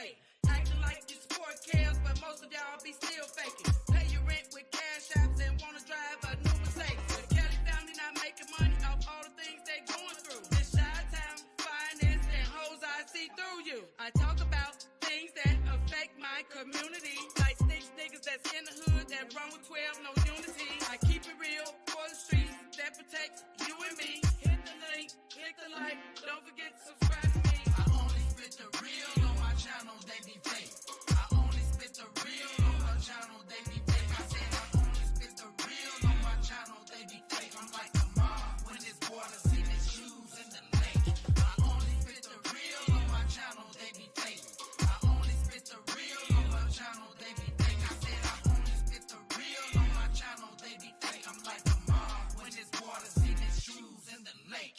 late. Acting like you support chaos, but most of y'all be still faking. Pay your rent with cash apps and wanna drive a new Mercedes. The Kelly family not making money off all the things they going through. This Chi-Town finance and hoes, I see through you. I talk about things that affect my community, like snitch niggas that's in the hood that run with 12, no unity. I keep it real for the streets that protects you and me. Hit the link, click the like, don't forget to subscribe to me. I only spit the real on my channel, they be fake. I only spit the real on my channel, they be fake. I said I only spit the real on my channel, they be fake. I'm like a mom when this water see the shoes in the lake. I only spit the real on my channel, they be fake. I only spit the real on my channel, they be fake. I said I only spit the real on my channel, they be fake. I'm like a mom when this water see the shoes in the lake.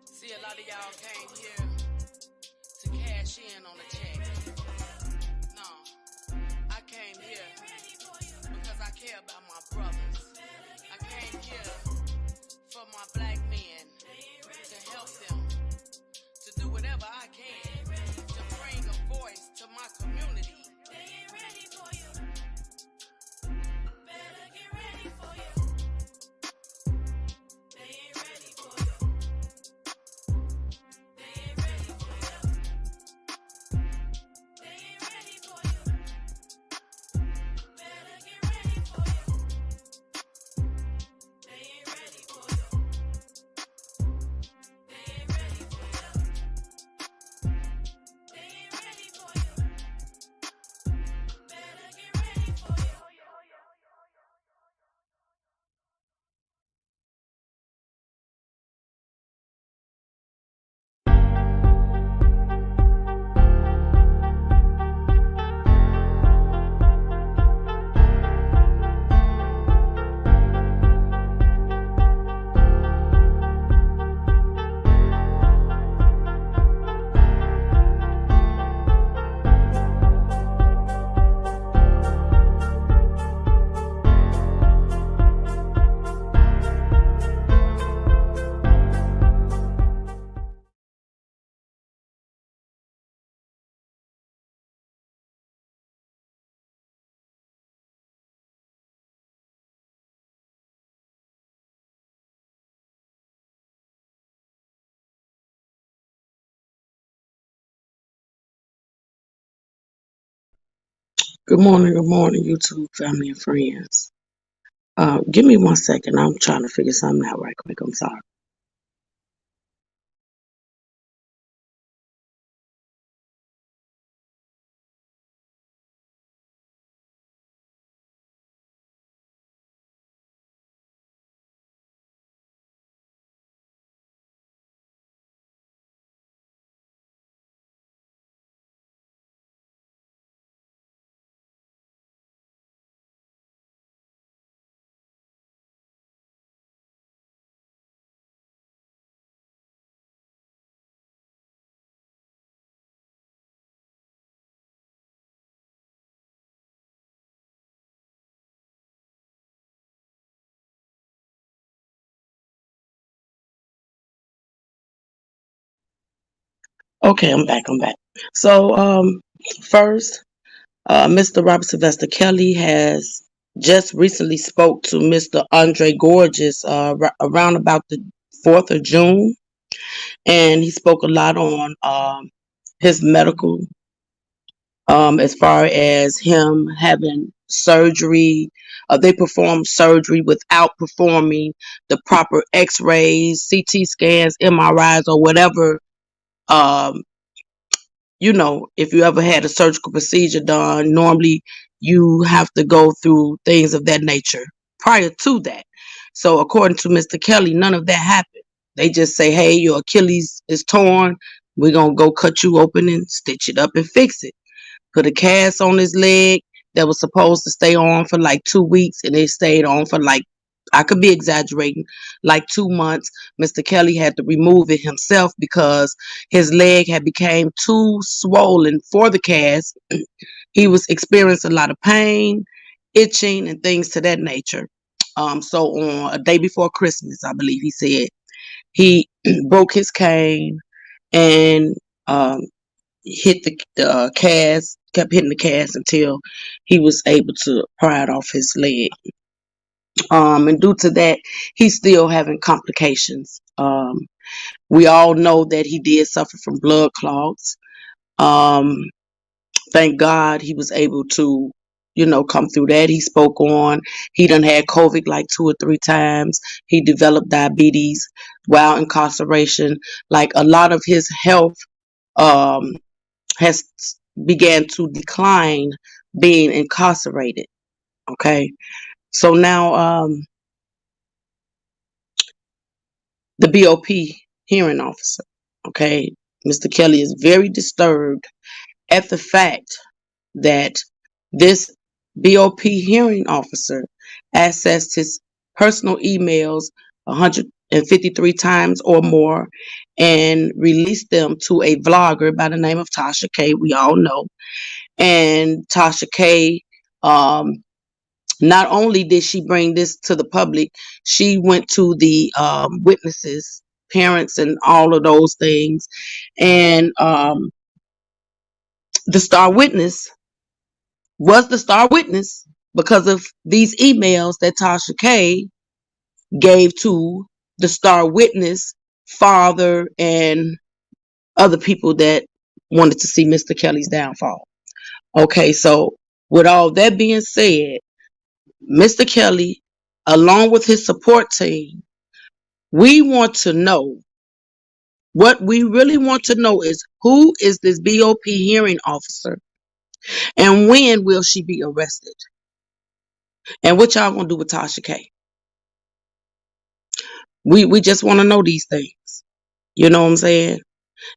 See, a lot of y'all came here to cash in on the check. No, I came here because I care about my brothers. I came here for my black men, to help them, to do whatever I can, to bring a voice to my community. They ain't ready for you. Better get ready for you. They ain't ready for you. They ain't ready for you. They ain't ready for you. Better get ready for you. They ain't ready for you. They ain't ready for you. They ain't ready for you. Better get ready for you. Good morning, YouTube family and friends. Give me 1 second. I'm trying to figure something out right quick. I'm sorry. Okay, I'm back. So, first, Mr. Robert Sylvester Kelly has just recently spoke to Mr. Andre Gorgeous around about the 4th of June, and he spoke a lot on his medical, as far as him having surgery. They perform surgery without performing the proper X-rays, CT scans, MRIs, or whatever. Um, if you ever had a surgical procedure done, normally you have to go through things of that nature prior to that. So according to Mr. Kelly, none of that happened. They just say, hey, your Achilles is torn. We're going to go cut you open and stitch it up and fix it. Put a cast on his leg that was supposed to stay on for like 2 weeks, and it stayed on for like, I could be exaggerating, like 2 months. Mr. Kelly had to remove it himself because his leg had become too swollen for the cast. He was experiencing a lot of pain, itching, and things to that nature. So on a day before Christmas, I believe he said, he broke his cane, and hit the cast, kept hitting the cast until he was able to pry it off his leg. And due to that, he's still having complications. We all know that he did suffer from blood clots. Um, thank God he was able to, come through that. He spoke on, he done had COVID like 2 or 3 times. He developed diabetes while incarceration. Like a lot of his health um, has began to decline being incarcerated. Okay. So now the BOP hearing officer, okay, Mr. Kelly is very disturbed at the fact that this BOP hearing officer accessed his personal emails 153 times or more and released them to a vlogger by the name of Tasha K. We all know. And Tasha K, not only did she bring this to the public, she went to the witnesses, parents, and all of those things. And the star witness was the star witness because of these emails that Tasha K gave to the star witness father and other people that wanted to see Mr. Kelly's downfall. Okay, so with all that being said, Mr. Kelly, along with his support team, we want to know, what we really want to know is, who is this BOP hearing officer and when will she be arrested? And what y'all gonna do with Tasha K? We just want to know these things. You know what I'm saying?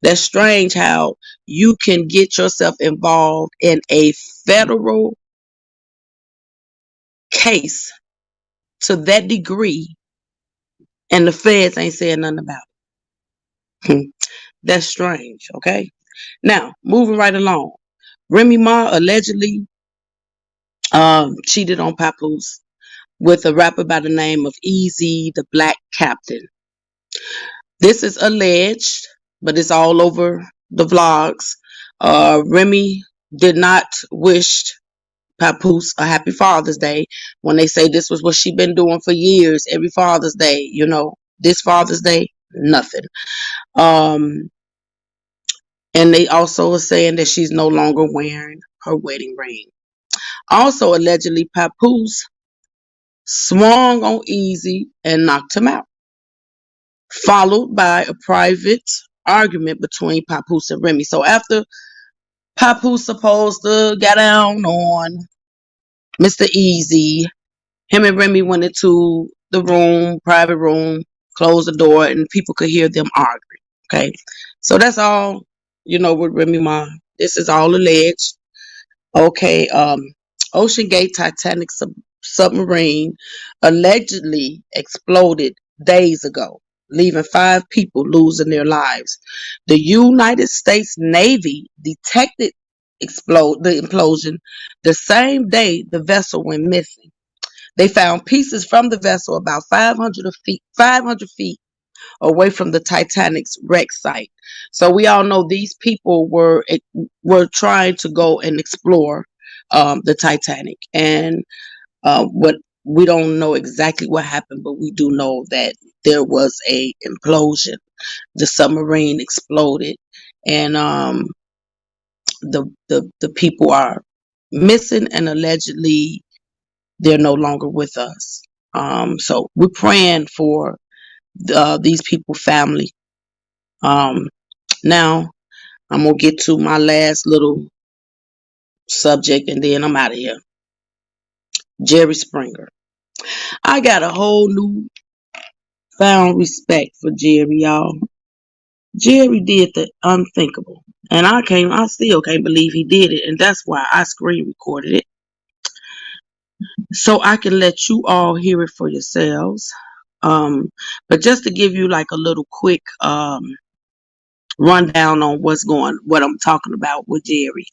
That's strange how you can get yourself involved in a federal case to that degree and the feds ain't saying nothing about it. That's strange, okay? Now, moving right along. Remy Ma allegedly cheated on Papoose with a rapper by the name of Easy the Black Captain. This is alleged, but it's all over the vlogs. Remy did not wish Papoose a happy Father's Day when they say this was what she been doing for years, every Father's Day, this Father's Day, nothing. And they also are saying that she's no longer wearing her wedding ring. Also, allegedly, Papoose swung on Easy and knocked him out, followed by a private argument between Papoose and Remy. So after Papoose supposed to get down on Mr. Easy, him and Remy went into the room, private room, closed the door, and people could hear them arguing. Okay. So that's all, with Remy Ma. This is all alleged. Okay. Ocean Gate Titanic submarine allegedly exploded days ago, leaving 5 people losing their lives. The United States Navy detected the implosion the same day the vessel went missing. They found pieces from the vessel about 500 feet away from the Titanic's wreck site. So we all know these people were trying to go and explore the Titanic, and what we don't know exactly what happened, but we do know that there was a implosion. The submarine exploded, and the people are missing, and allegedly they're no longer with us. So we're praying for these people family. Now I'm gonna get to my last little subject and then I'm out of here. Jerry Springer. I got a whole new found respect for Jerry, y'all. Jerry did the unthinkable. And I still can't believe he did it. And that's why I screen recorded it. So I can let you all hear it for yourselves. But just to give you like a little quick rundown on what I'm talking about with Jerry.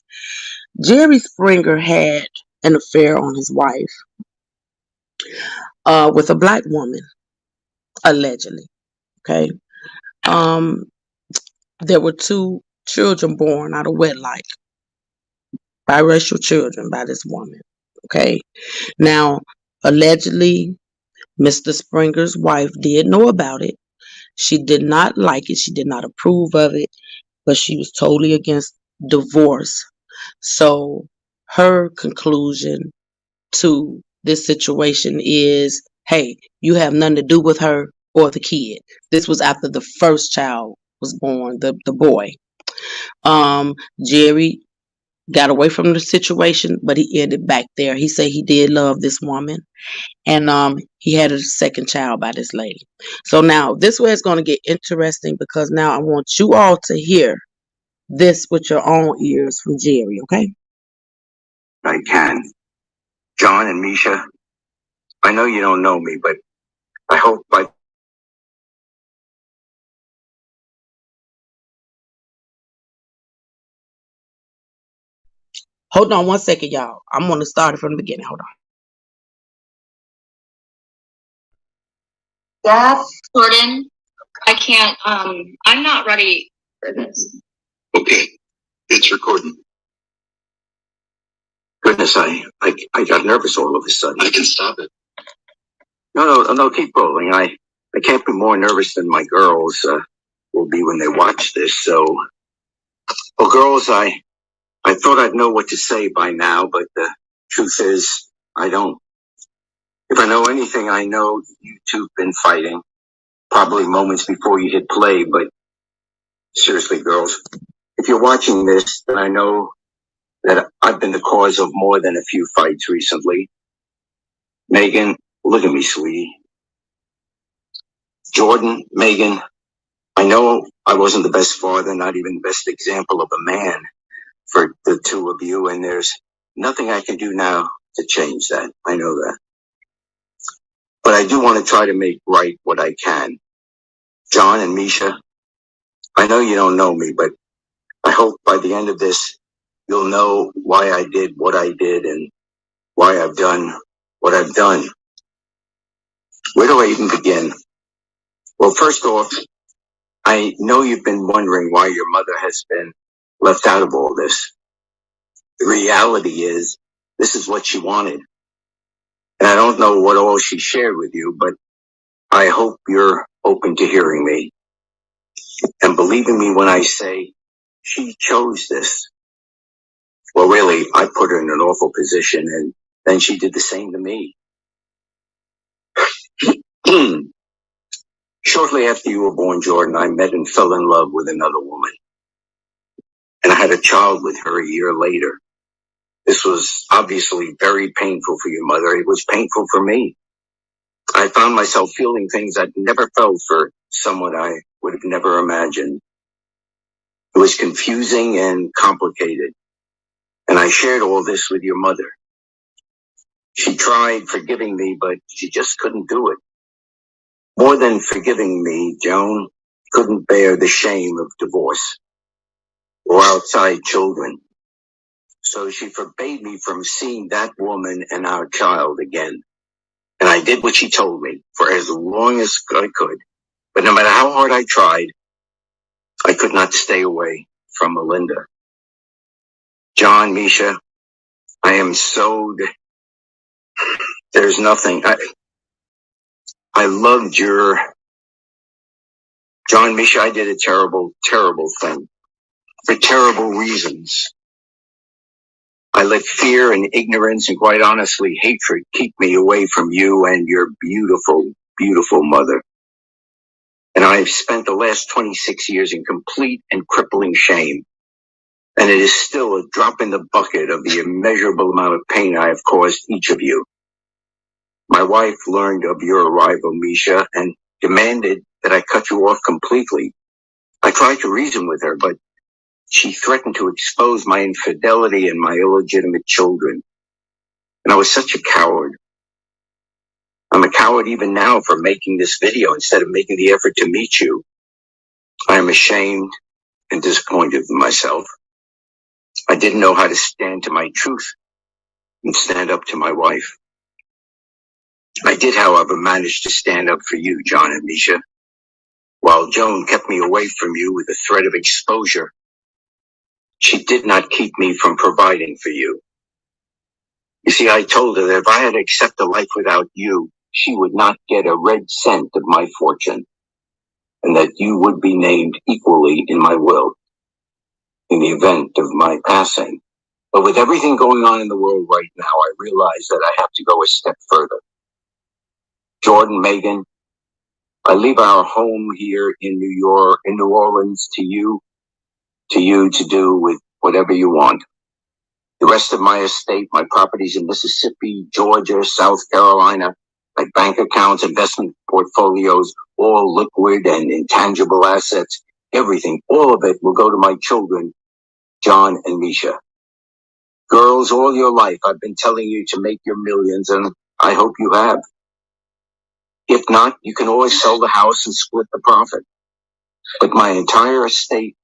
Jerry Springer had an affair on his wife with a black woman, allegedly. Okay. Um, there were two children born out of wedlock, biracial children by this woman. Okay. Now, allegedly, Mr. Springer's wife did know about it. She did not like it. She did not approve of it, but she was totally against divorce. So her conclusion to this situation is, hey, you have nothing to do with her or the kid. This was after the first child was born, the boy. Jerry got away from the situation, but he ended back there. He said he did love this woman, and he had a second child by this lady. So now this way it's going to get interesting, because now I want you all to hear this with your own ears from Jerry. Okay? I can. John and Misha, I know you don't know me, but I hope by Hold on one second, y'all. I'm going to start it from the beginning. Hold on. Dad, Jordan, I can't, I'm not ready for this. Okay, it's recording. Goodness, I got nervous all of a sudden. I can stop it. No, keep rolling. I can't be more nervous than my girls will be when they watch this. So, well, girls, I thought I'd know what to say by now, but the truth is, I don't. If I know anything, I know you two have been fighting, probably moments before you hit play, but seriously, girls, if you're watching this, then I know that I've been the cause of more than a few fights recently. Megan, look at me, sweetie. Jordan, Megan, I know I wasn't the best father, not even the best example of a man for the two of you, and there's nothing I can do now to change that. I know that. But I do want to try to make right what I can. John and Misha, I know you don't know me, but I hope by the end of this, you'll know why I did what I did and why I've done what I've done. Where do I even begin? Well, first off, I know you've been wondering why your mother has been left out of all this. The reality is, this is what she wanted. And I don't know what all she shared with you, but I hope you're open to hearing me and believing me when I say she chose this. Well, really, I put her in an awful position, and then she did the same to me. Shortly after you were born, Jordan, I met and fell in love with another woman. And I had a child with her a year later. This was obviously very painful for your mother. It was painful for me. I found myself feeling things I'd never felt for someone I would have never imagined. It was confusing and complicated. And I shared all this with your mother. She tried forgiving me, but she just couldn't do it. More than forgiving me, Joan couldn't bear the shame of divorce or outside children. So she forbade me from seeing that woman and our child again. And I did what she told me for as long as I could. But no matter how hard I tried, I could not stay away from Melinda. John, Misha, I am so... There's nothing. I loved your... John, Misha, I did a terrible, terrible thing. For terrible reasons. I let fear and ignorance and quite honestly hatred keep me away from you and your beautiful, beautiful mother. And I've spent the last 26 years in complete and crippling shame. And it is still a drop in the bucket of the immeasurable amount of pain I have caused each of you. My wife learned of your arrival, Misha, and demanded that I cut you off completely. I tried to reason with her, but she threatened to expose my infidelity and my illegitimate children. And I was such a coward. I'm a coward even now for making this video instead of making the effort to meet you. I am ashamed and disappointed in myself. I didn't know how to stand to my truth and stand up to my wife. I did, however, manage to stand up for you, John and Misha, while Joan kept me away from you with the threat of exposure She did not keep me from providing for you. You see, I told her that if I had to accept a life without you, she would not get a red cent of my fortune, and that you would be named equally in my will in the event of my passing. But with everything going on in the world right now, I realize that I have to go a step further. Jordan, Megan, I leave our home here in New Orleans to you to do with whatever you want. The rest of my estate, my properties in Mississippi, Georgia, South Carolina, my bank accounts, investment portfolios, all liquid and intangible assets, everything, all of it will go to my children, John and Misha. Girls, all your life I've been telling you to make your millions, and I hope you have. If not, you can always sell the house and split the profit. But my entire estate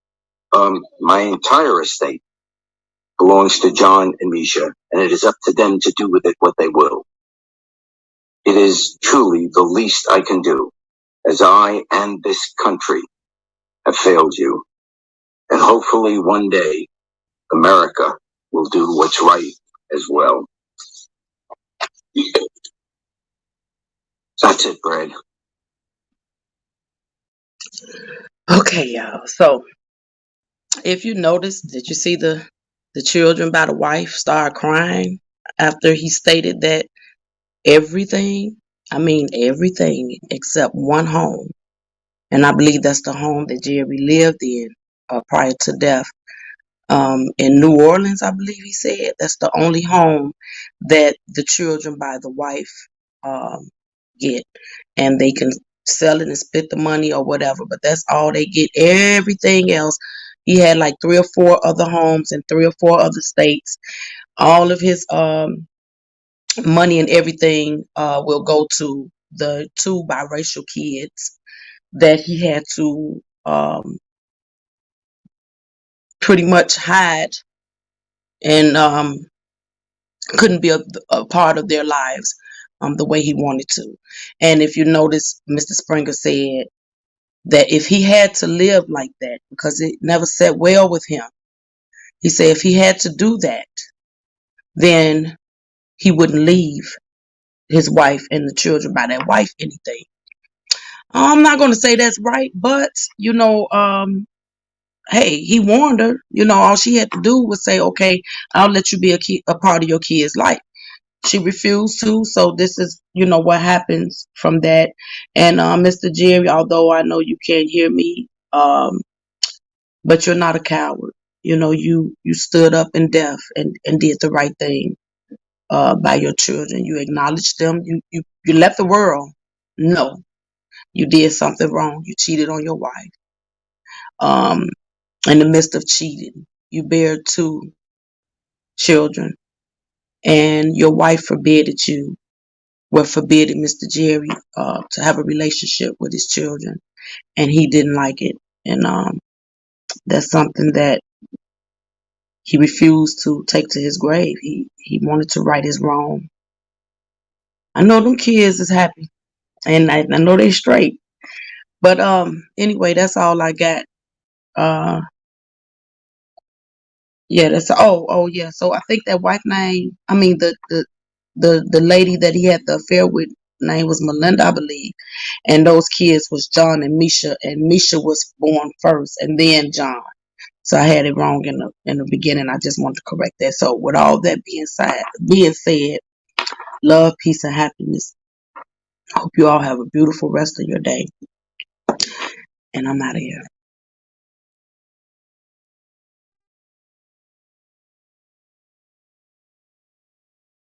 belongs to John and Misha, and it is up to them to do with it what they will. It is truly the least I can do, as I and this country have failed you. And hopefully one day, America will do what's right as well. That's it, Brad. Okay, y'all. So if you notice, did you see the children by the wife start crying after he stated that everything, I mean everything except one home, and I believe that's the home that Jerry lived in prior to death. In New Orleans, I believe he said that's the only home that the children by the wife get, and they can sell it and split the money or whatever. But that's all they get. Everything else, he had like 3 or 4 other homes in 3 or 4 other states. All of his money and everything will go to the 2 biracial kids that he had to pretty much hide and couldn't be a part of their lives the way he wanted to. And if you notice, Mr. Springer said that if he had to live like that, because it never sat well with him, he said if he had to do that, then he wouldn't leave his wife and the children by that wife anything. I'm not going to say that's right, but hey, he warned her. All she had to do was say, okay, I'll let you be a part of your kid's life. She refused to, so this is, what happens from that. And Mr. Jerry, although I know you can't hear me, but you're not a coward. You stood up in death and did the right thing by your children. You acknowledged them. You let the world know you did something wrong. You cheated on your wife. In the midst of cheating, you bear 2 children, and your wife forbidden you. Forbidden Mr. Jerry to have a relationship with his children, and he didn't like it, and that's something that he refused to take to his grave. He wanted to right his wrong. I know them kids is happy, and I know they straight, but anyway, that's all I got. Yeah, that's yeah. So I think that wife name, I mean the lady that he had the affair with, name was Melinda, I believe. And those kids was John and Misha was born first and then John. So I had it wrong in the beginning. I just wanted to correct that. So with all that being said, love, peace, and happiness. I hope you all have a beautiful rest of your day. And I'm out of here.